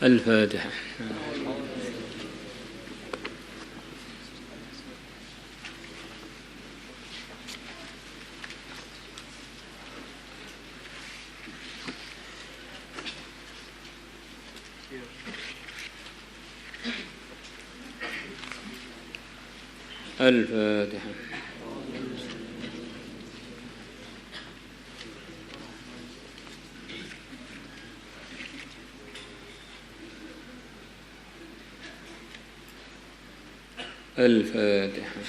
الفاتحة. الفاتحة. الفاتحة.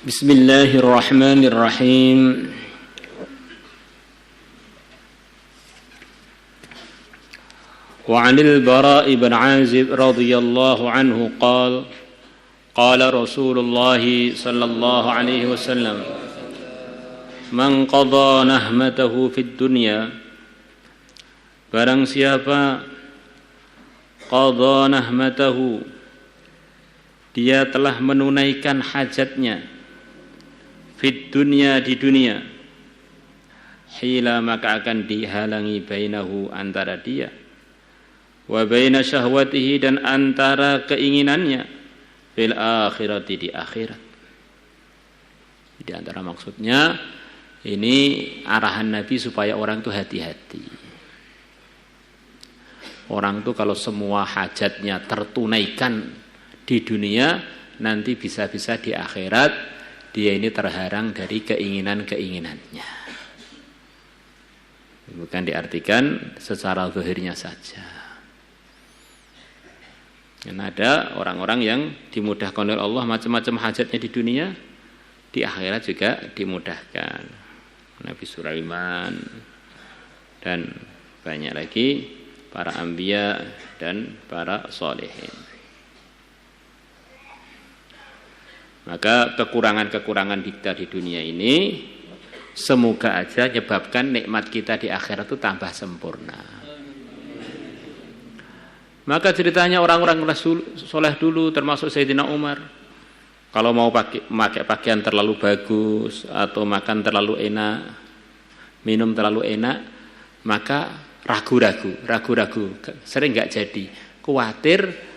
بسم الله الرحمن الرحيم. وعن البراء بن عازب رضي الله عنه قال قال رسول الله صلى الله عليه وسلم من قضى نهمته في الدنيا, barang siapa qadha nahmatahu, dia telah menunaikan hajatnya, fid dunya, di dunia, hila, maka akan dihalangi, bainahu, antara dia, wa baina syahwatihi, dan antara keinginannya, fil akhirati, di akhirat. Di antara maksudnya ini arahan Nabi supaya orang itu hati-hati. Orang itu kalau semua hajatnya tertunaikan di dunia, nanti bisa-bisa di akhirat dia ini terharang dari keinginan-keinginannya. Bukan diartikan secara zahirnya saja. Karena ada orang-orang yang dimudahkan oleh Allah macam-macam hajatnya di dunia, di akhirat juga dimudahkan. Nabi Sulaiman dan banyak lagi para anbiya dan para sholihin. Maka kekurangan-kekurangan kita di dunia ini semoga aja menyebabkan nikmat kita di akhirat itu tambah sempurna. Maka ceritanya orang-orang soleh dulu termasuk Sayyidina Umar, kalau mau pakai pakaian terlalu bagus atau makan terlalu enak, minum terlalu enak, maka ragu-ragu, sering nggak jadi, khawatir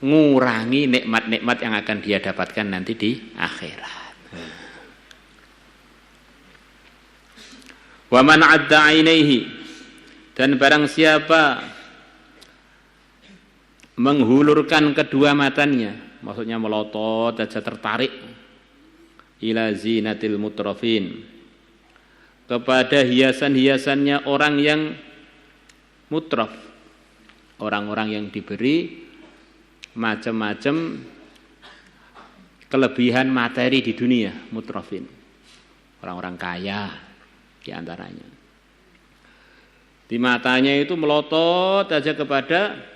ngurangi nikmat-nikmat yang akan dia dapatkan nanti di akhirat. Wa man 'adda 'ainaihi, dan barang siapa menghulurkan kedua matanya, maksudnya melotot saja, tertarik, ila zinatil mutrafin, kepada hiasan-hiasannya orang yang mutraf, orang-orang yang diberi macam-macam kelebihan materi di dunia, mutrafin, orang-orang kaya di antaranya. Di matanya itu melotot saja kepada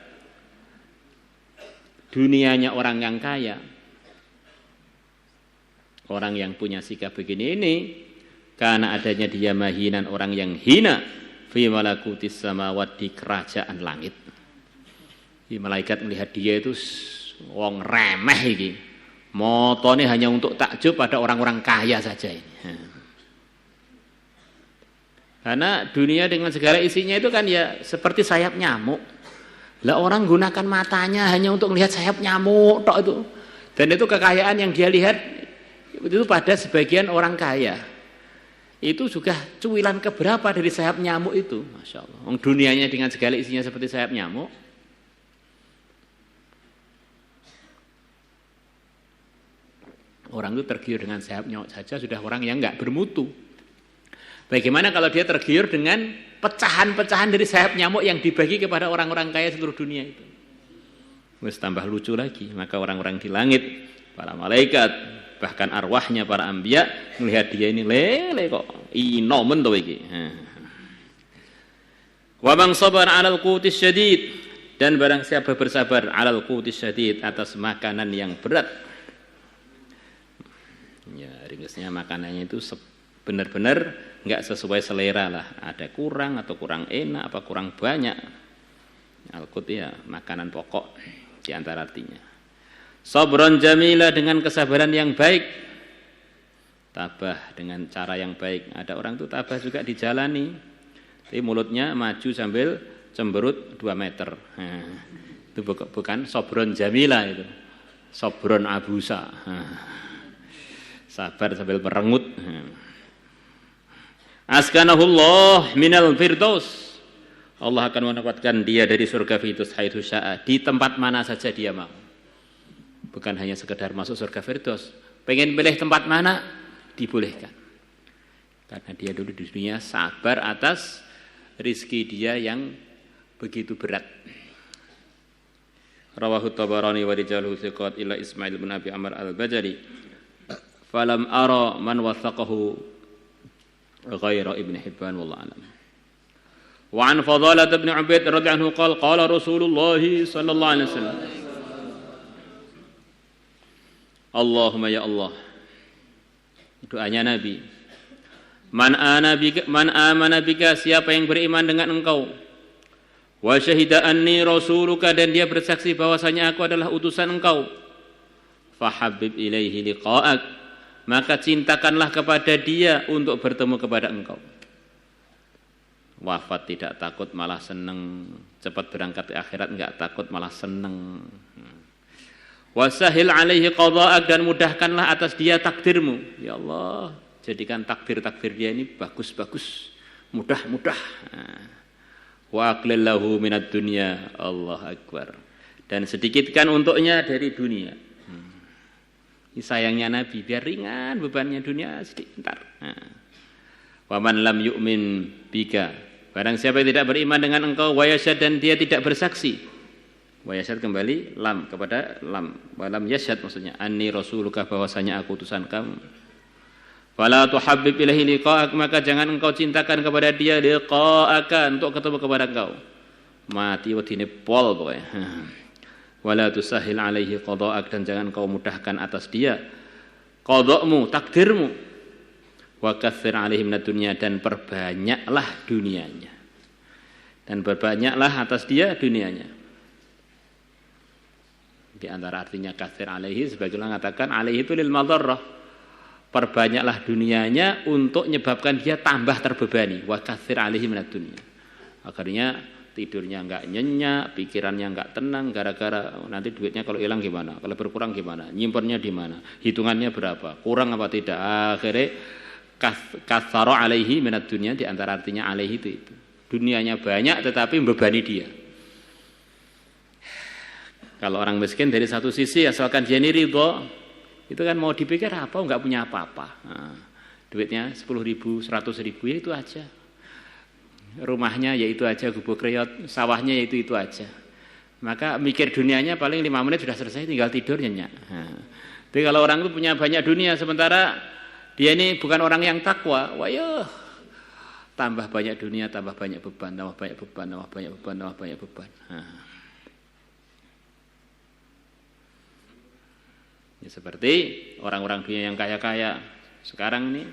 dunianya orang yang kaya. Orang yang punya sikap begini ini, karena adanya dia mahinan, orang yang hina, fi malakutis samawat, di kerajaan langit. Di malaikat melihat dia itu wong remeh iki. Motone hanya untuk takjub pada orang-orang kaya saja ini. Karena dunia dengan segala isinya itu kan ya seperti sayap nyamuk. Lah orang gunakan matanya hanya untuk melihat sayap nyamuk tok itu. Dan itu kekayaan yang dia lihat itu pada sebagian orang kaya. Itu juga cuilan keberapa dari sayap nyamuk itu, Masya Allah. Dunianya dengan segala isinya seperti sayap nyamuk. Orang itu tergiur dengan sayap nyamuk saja sudah orang yang enggak bermutu. Bagaimana kalau dia tergiur dengan pecahan-pecahan dari sayap nyamuk yang dibagi kepada orang-orang kaya seluruh dunia itu? Wes tambah lucu lagi. Maka orang-orang di langit, para malaikat, bahkan arwahnya para anbiya melihat dia ini lele kok inomen to iki. Wa man sabara 'alal qutis syadid, dan barang siapa bersabar 'alal qutis syadid, atas makanan yang berat. Ya, ringkasnya makanannya itu benar-benar enggak sesuai selera lah. Ada kurang atau kurang enak apa kurang banyak. Al-qut ya makanan pokok di antara artinya. Sabron jamila, dengan kesabaran yang baik. Tabah dengan cara yang baik. Ada orang itu tabah juga dijalani. Tapi mulutnya maju sambil cemberut 2 meter. Itu bukan sabron jamila itu. Sabron abusa. Sabar sambil merengut. Askanahullah minal firdaus. Allah akan menempatkan dia dari surga Firdaus haitsu syaa, di tempat mana saja dia mau. Bukan hanya sekedar masuk surga Firdaus. Pengen pilih tempat mana? Dibolehkan. Karena dia dulu di dunia sabar atas rizki dia yang begitu berat. Rawahu Tabarani wa rijaluhu thiqat ila Ismail bin Abi Amr al-Bajali. Falam ara man wathaqahu ghaira Ibn Hibban wallahu a'lam. Wa an Fadalah bin Ubaid radhiyallahu anhu qala qala Rasulullah sallallahu alaihi wasallam, Allahumma ya Allah. Doanya Nabi. Man amana bika, siapa yang beriman dengan engkau. Wa syahida anni rasuluka, dan dia bersaksi bahwasanya aku adalah utusan engkau. Fahabib ilaihi liqa'ak, maka cintakanlah kepada dia untuk bertemu kepada engkau. Wafat tidak takut malah senang, cepat berangkat ke akhirat enggak takut malah senang. Wasahil alaihi qada'ak, dan mudahkanlah atas dia takdirmu. Ya Allah, jadikan takdir-takdir dia ini bagus-bagus, mudah-mudah. Wa aqlil lahu minad dunya, Allah akbar. Dan sedikitkan untuknya dari dunia. Sayangnya Nabi, biar ringan bebannya dunia sedikit. Wa man lam yu'min bika, barang siapa yang tidak beriman dengan engkau, wa yasyad, dan dia tidak bersaksi. Wa yasyad kembali lam kepada lam. Wa lam yasyad maksudnya anni rasuluka, bahwasanya aku utusan kamu. Fala tuhabbib ilaihi liqa'ak, maka jangan engkau cintakan kepada dia liqa'aka, untuk ketemu kepada engkau. Mati wedine pol pokoknya. Wala tusahil alaihi qada'ak, dan jangan kau mudahkan atas dia qada'mu, takdirmu. Wa katsir alaihi minad dunya, dan perbanyaklah dunianya. Dan perbanyaklah atas dia dunianya. Di antara artinya katsir alaihi, sebagian orang mengatakan alaihi itu lil madharrah. Perbanyaklah dunianya untuk menyebabkan dia tambah terbebani. Wa katsir alaihi minad dunya. Akhirnya tidurnya enggak nyenyak, pikirannya enggak tenang, gara-gara nanti duitnya kalau hilang gimana, kalau berkurang gimana, nyimpennya di mana, hitungannya berapa, kurang apa tidak. Akhirnya katsara alaihi minad dunya, di antara artinya alaihi itu. Dunianya banyak tetapi membebani dia. Kalau orang miskin dari satu sisi asalkan dia ini ridho, itu kan mau dipikir apa, enggak punya apa-apa. Duitnya 10.000, 100.000, ya itu aja. Rumahnya yaitu aja, gubuk reot, sawahnya yaitu aja. Maka mikir dunianya paling 5 menit sudah selesai, tinggal tidur nyenyak. Tapi kalau orang itu punya banyak dunia, sementara dia ini bukan orang yang takwa, wah tambah banyak dunia, tambah banyak beban, tambah banyak beban, tambah banyak beban, tambah banyak beban. Ya, seperti orang-orang dunia yang kaya-kaya sekarang ini,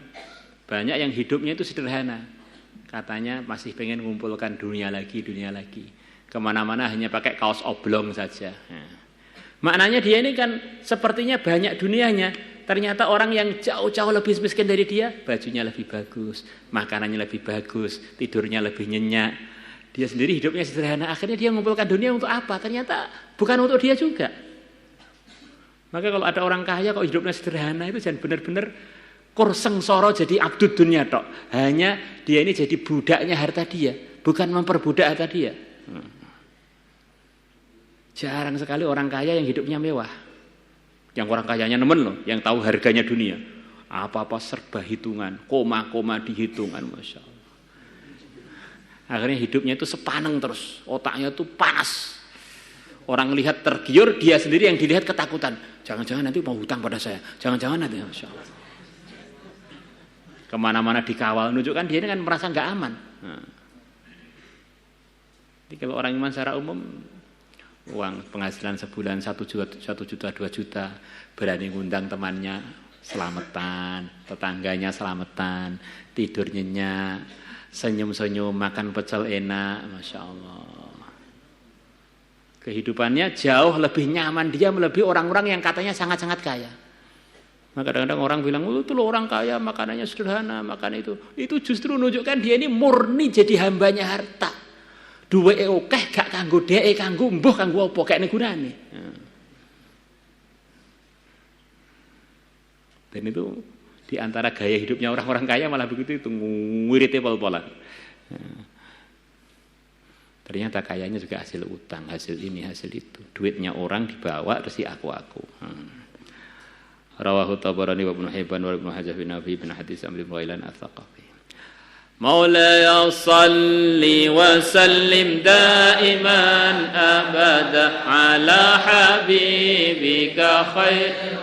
banyak yang hidupnya itu sederhana. Katanya masih pengen mengumpulkan dunia lagi. Kemana-mana hanya pakai kaos oblong saja. Maknanya dia ini kan sepertinya banyak dunianya. Ternyata orang yang jauh-jauh lebih miskin dari dia, bajunya lebih bagus, makanannya lebih bagus, tidurnya lebih nyenyak. Dia sendiri hidupnya sederhana. Akhirnya dia mengumpulkan dunia untuk apa? Ternyata bukan untuk dia juga. Maka kalau ada orang kaya kok hidupnya sederhana, itu jangan benar-benar kurseng soro jadi abdud dunia tok. Hanya dia ini jadi budaknya harta dia, bukan memperbudak harta dia. Jarang sekali orang kaya yang hidupnya mewah. Yang orang kayanya nemen loh, yang tahu harganya dunia. Apa-apa serba hitungan, koma-koma dihitungan, Masya Allah. Akhirnya hidupnya itu sepaneng terus, otaknya itu panas. Orang lihat tergiur, dia sendiri yang dilihat ketakutan. Jangan-jangan nanti mau hutang pada saya, jangan-jangan nanti, Masya Allah. Kemana-mana dikawal, menunjukkan dia ini kan merasa nggak aman. Nah. Jadi kalau orang iman secara umum, uang penghasilan sebulan 1 juta, 2 juta, berani ngundang temannya, selamatan, tetangganya selamatan, tidur nyenyak, senyum-senyum, makan pecel enak, Masya Allah. Kehidupannya jauh lebih nyaman, dia melebihi orang-orang yang katanya sangat-sangat kaya. Maka kadang-kadang orang bilang, itu loh orang kaya, makanannya sederhana, makan itu. Itu justru menunjukkan dia ini murni jadi hambanya harta. Duwe okeh gak kanggo dheke, kanggo mbuh kanggo apa kek gunane. Dan itu di antara gaya hidupnya orang-orang kaya malah begitu itu ngwirite pol-polan. Ternyata kayanya juga hasil utang, hasil ini, hasil itu. Duitnya orang dibawa terus aku. Rawahu Tabarani wa Ibnu Hibban wa Ibnu Hajar bin Abi bin hadis Amr bin Ghailan Ats-Tsaqafi. Maulaya salli wa sallim daiman abada ala habibika khair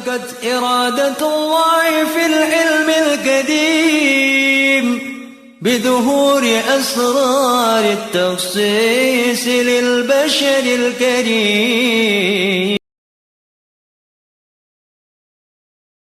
علقت إرادة الله في العلم القديم بظهور أسرار التخصيص للبشر الكريم.